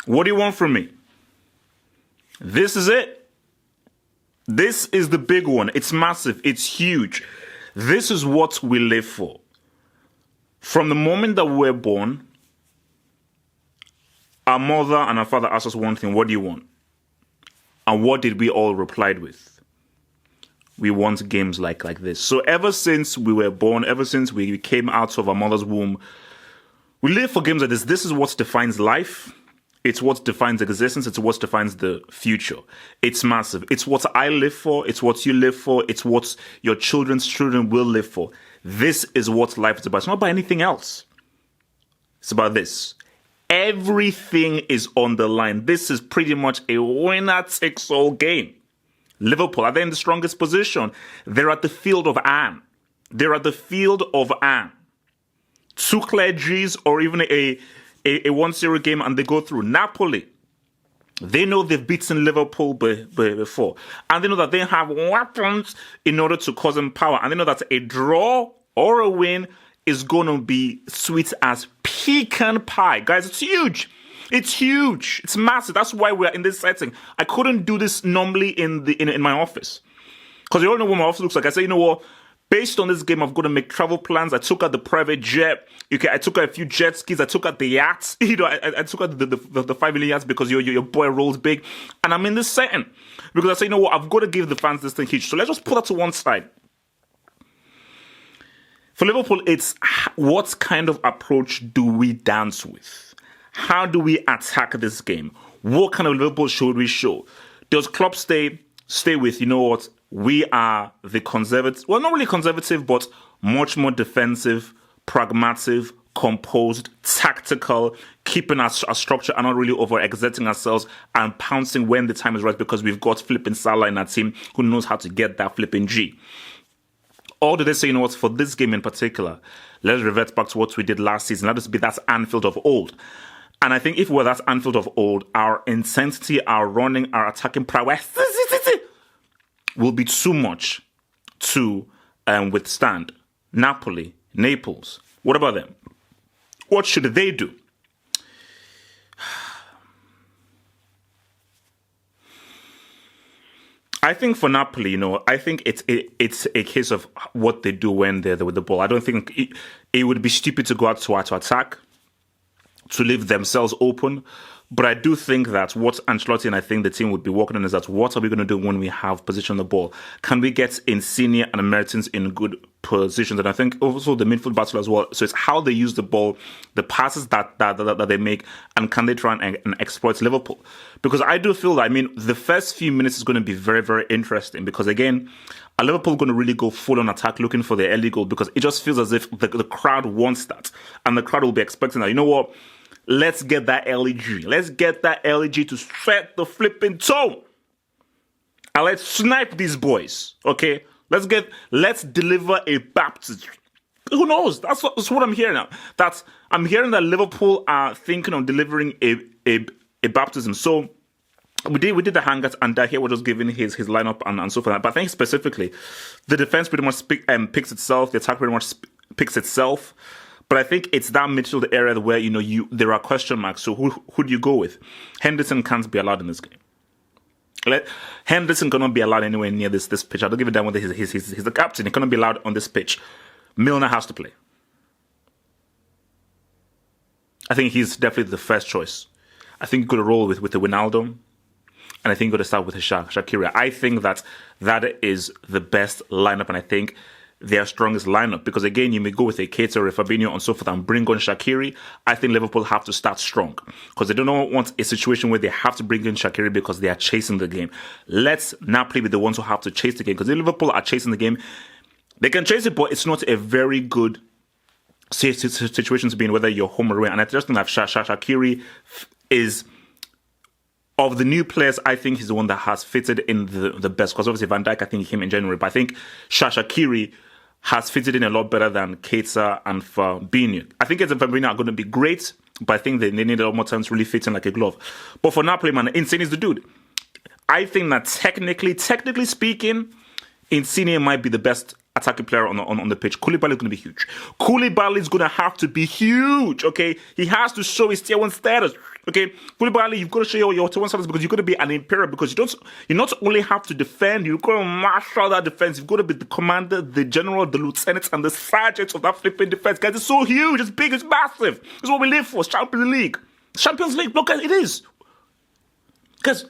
What do you want from me? This is it. This is the big one. It's massive. It's huge. This is what we live for. From the moment that we were born, our mother and our father asked us one thing: what do you want? And what did we all reply with? We want games like this. So ever since we were born, ever since we came out of our mother's womb, we live for games like this. This is what defines life. It's what defines existence. It's what defines the future. It's massive. It's what I live for. It's what you live for. It's what your children's children will live for. This is what life is about. It's not about anything else. It's about this. Everything is on the line. This is pretty much a winner-takes-all game. Liverpool, are they in the strongest position? They're at the field of Anne. They're at the field of Anne. 2 clear G's or even a 1-0 game and they go through. Napoli, they know they've beaten Liverpool before. And they know that they have weapons in order to cause them power. And they know that a draw or a win is going to be sweet as pecan pie. Guys, it's huge. It's huge. It's massive. That's why we're in this setting. I couldn't do this normally in my office. Because you all know what my office looks like. I say, you know what? Based on this game, I've got to make travel plans. I took out the private jet. I took out a few jet skis. I took out the yachts. I took out the 5 million yachts because your boy rolls big. And I'm in this setting. Because I say, you know what? I've got to give the fans this thing huge. So let's just put that to one side. For Liverpool, it's what kind of approach do we dance with? How do we attack this game? What kind of Liverpool should we show? Does Klopp stay with, you know what? We are the conservative, well, not really conservative, but much more defensive, pragmatic, composed, tactical, keeping our structure and not really over-exerting ourselves and pouncing when the time is right because we've got flipping Salah in our team who knows how to get that flipping G. Or do they say, you know what, for this game in particular, let's revert back to what we did last season. Let us be that Anfield of old. And I think if we're that Anfield of old, our intensity, our running, our attacking prowess will be too much to withstand. Napoli, Naples, what about them? What should they do? I think for Napoli, you know, I think it's a case of what they do when they're with the ball. I don't think it would be stupid to go out to attack, to leave themselves open. But I do think that what Ancelotti and I think the team would be working on is that what are we going to do when we have position on the ball? Can we get Insigne and Mertens in good positions? And I think also the midfield battle as well. So it's how they use the ball, the passes that they make, and can they try and exploit Liverpool? Because I do feel that, I mean, the first few minutes is going to be very, very interesting because, again, are Liverpool going to really go full on attack looking for the early goal? Because it just feels as if the crowd wants that. And the crowd will be expecting that. You know what? Let's get that LEG. Let's get that LEG to set the flipping tone. And let's snipe these boys. Okay? Let's deliver a baptism. Who knows? That's what I'm hearing now. I'm hearing that Liverpool are thinking of delivering a baptism. So we did the hangouts, and here we're just giving his lineup and so forth. But I think specifically, the defense pretty much picks itself. The attack pretty much picks itself. But I think it's that midfield area where, you know, there are question marks. So who do you go with? Henderson can't be allowed in this game. Henderson cannot be allowed anywhere near this pitch. I don't give a damn whether he's the captain. He cannot be allowed on this pitch. Milner has to play. I think he's definitely the first choice. I think you've got to roll with the Wijnaldum. And I think you've got to start with the Shaqiri. I think that is the best lineup. And I think their strongest lineup, because again, you may go with a Keita or a Fabinho and so forth and bring on Shaqiri. I think Liverpool have to start strong because they don't want a situation where they have to bring in Shaqiri because they are chasing the game. Let's Napoli be the ones who have to chase the game, because if Liverpool are chasing the game, they can chase it, but it's not a very good situation to be in, whether you're home or away. And I just think that Shaqiri is, of the new players, I think he's the one that has fitted in the best, because obviously Van Dijk, I think he came in January, but I think Shaqiri has fitted in a lot better than Keita and Fabinho. I think Keita and Fabinho are going to be great, but I think they need a lot more time to really fit in like a glove. But for Napoli, man, Insigne is the dude. I think that technically speaking, Insigne might be the best attacking player on the pitch. Koulibaly is going to be huge. Koulibaly is going to have to be huge, okay? He has to show his tier 1 status, okay? Koulibaly, you've got to show your tier 1 status because you've got to be an imperial, because you not only have to defend, you've got to marshal that defense. You've got to be the commander, the general, the lieutenant, and the sergeant of that flipping defense. Guys, it's so huge, it's big, it's massive. It's what we live for, Champions League. Champions League, look, it is. Guys,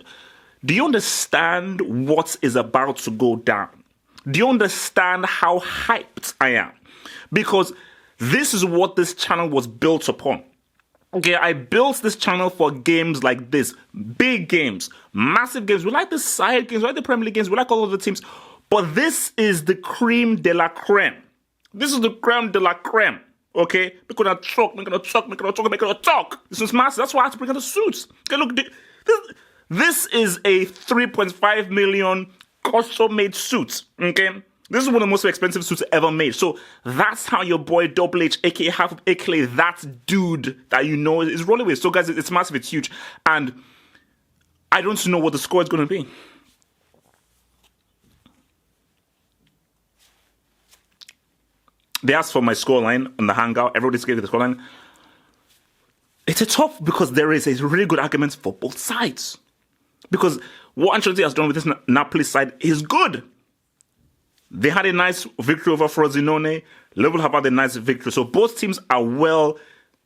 do you understand what is about to go down? Do you understand how hyped I am? Because this is what this channel was built upon. Okay, I built this channel for games like this. Big games, massive games. We like the side games, we like the Premier League games, we like all of the teams. But this is the creme de la creme. This is the creme de la creme. Okay? We're going to talk. This is massive. That's why I had to bring out the suits. Okay, look, this is a 3.5 million custom-made suit, okay? This is one of the most expensive suits ever made. So that's how your boy Double H, aka Half, aka that dude that you know is rolling with. So guys, it's massive, it's huge. And I don't know what the score is going to be. They asked for my scoreline on the Hangout. Everybody's giving the scoreline. It's a tough because there is a really good argument for both sides. Because what Ancelotti has done with this Napoli side is good. They had a nice victory over Frosinone. Liverpool have had a nice victory. So both teams are well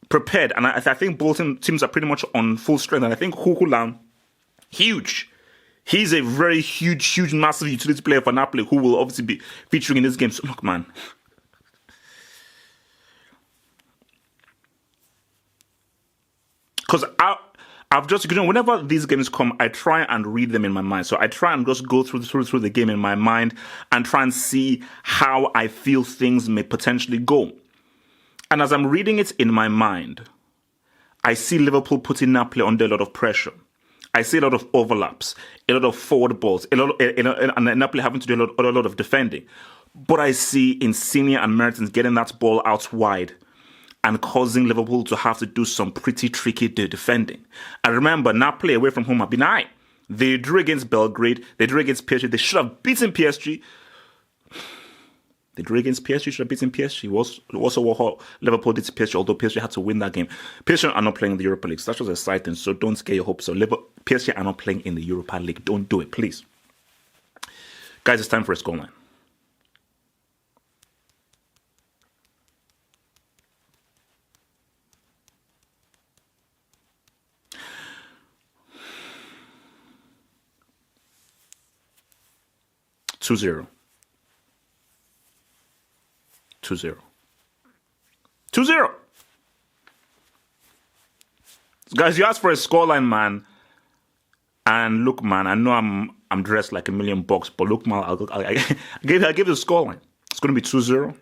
prepared. And I think both teams are pretty much on full strength. And I think Kukulan, huge. He's a very huge, massive utility player for Napoli who will obviously be featuring in this game. So look, man. Because I've just, whenever these games come, I try and read them in my mind. So I try and just go through the game in my mind and try and see how I feel things may potentially go. And as I'm reading it in my mind, I see Liverpool putting Napoli under a lot of pressure. I see a lot of overlaps, a lot of forward balls, and Napoli having to do a lot of defending. But I see Insigne and Mertens getting that ball out wide and causing Liverpool to have to do some pretty tricky defending. And remember, Napoli away from home have been high. They drew against Belgrade. They drew against PSG. They should have beaten PSG. They drew against PSG, should have beaten PSG. It was also what Liverpool did to PSG, although PSG had to win that game. PSG are not playing in the Europa League. So that's just a side thing, so don't scare your hopes. So PSG are not playing in the Europa League. Don't do it, please. Guys, it's time for a scoreline. Two zero. Guys, you asked for a scoreline, man. And look, man, I know I'm dressed like $1,000,000, but look, man, I gave the scoreline. It's going to be 2-0.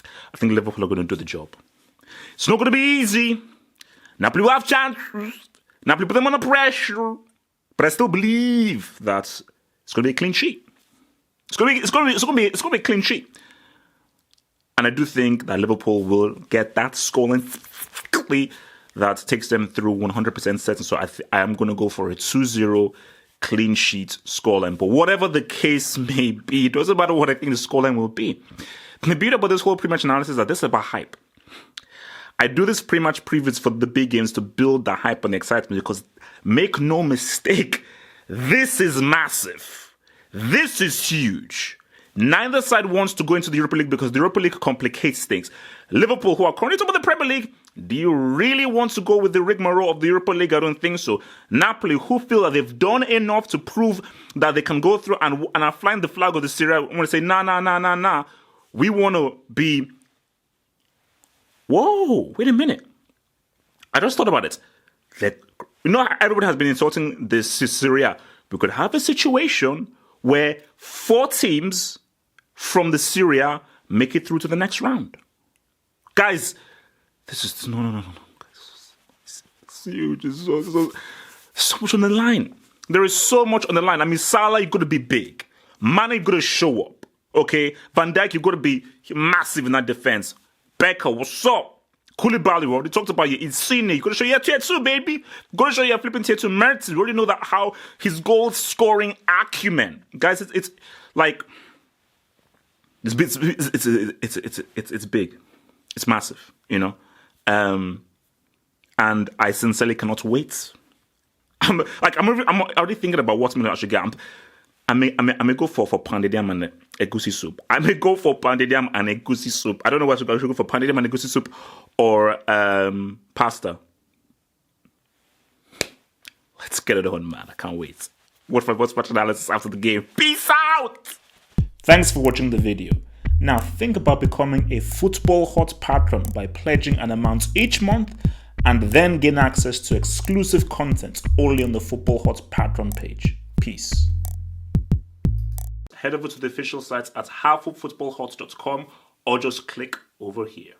I think Liverpool are going to do the job. It's not going to be easy. Napoli will have chances. Napoli put them under pressure. But I still believe that it's going to be a clean sheet. It's going to be a clean sheet. And I do think that Liverpool will get that scoreline that takes them through 100% certain. So I am going to go for a 2-0 clean sheet scoreline. But whatever the case may be, it doesn't matter what I think the scoreline will be. The beauty about this whole pre-match analysis is that this is about hype. I do this pre-match previews for the big games to build the hype and the excitement, because make no mistake, this is massive. This is huge. Neither side wants to go into the Europa League because the Europa League complicates things. Liverpool, who are currently top of the Premier League, do you really want to go with the rigmarole of the Europa League? I don't think so. Napoli, who feel that they've done enough to prove that they can go through and are flying the flag of the Serie A, want to say, nah. We want to be... Whoa, wait a minute. I just thought about it. Everybody has been insulting this Serie A. We could have a situation where 4 teams from the Serie A make it through to the next round. Guys, this is... No. Guys, it's huge. It's so much on the line. There is so much on the line. I mean, Salah, you've got to be big. Mane, you've got to show up. Okay? Van Dijk, you've got to be massive in that defense. Becker, what's up? Koulibaly, we already talked about you. Insigne, you got to show your tier 2, baby. You got to show your flipping tier 2 merits. You already know that how his goal scoring acumen. Guys, it's like... It's big. It's massive, you know. And I sincerely cannot wait. I'm already thinking about what meal I should get. I may go for pounded yam and egusi soup. I may go for pounded yam and egusi soup. I don't know what I should go for, pounded yam and egusi soup or pasta. Let's get it on, man. I can't wait. What's my analysis after the game? Peace out! Thanks for watching the video. Now think about becoming a Football Hot patron by pledging an amount each month and then gain access to exclusive content only on the Football Hot patron page. Peace. Head over to the official site at halffootballhot.com or just click over here.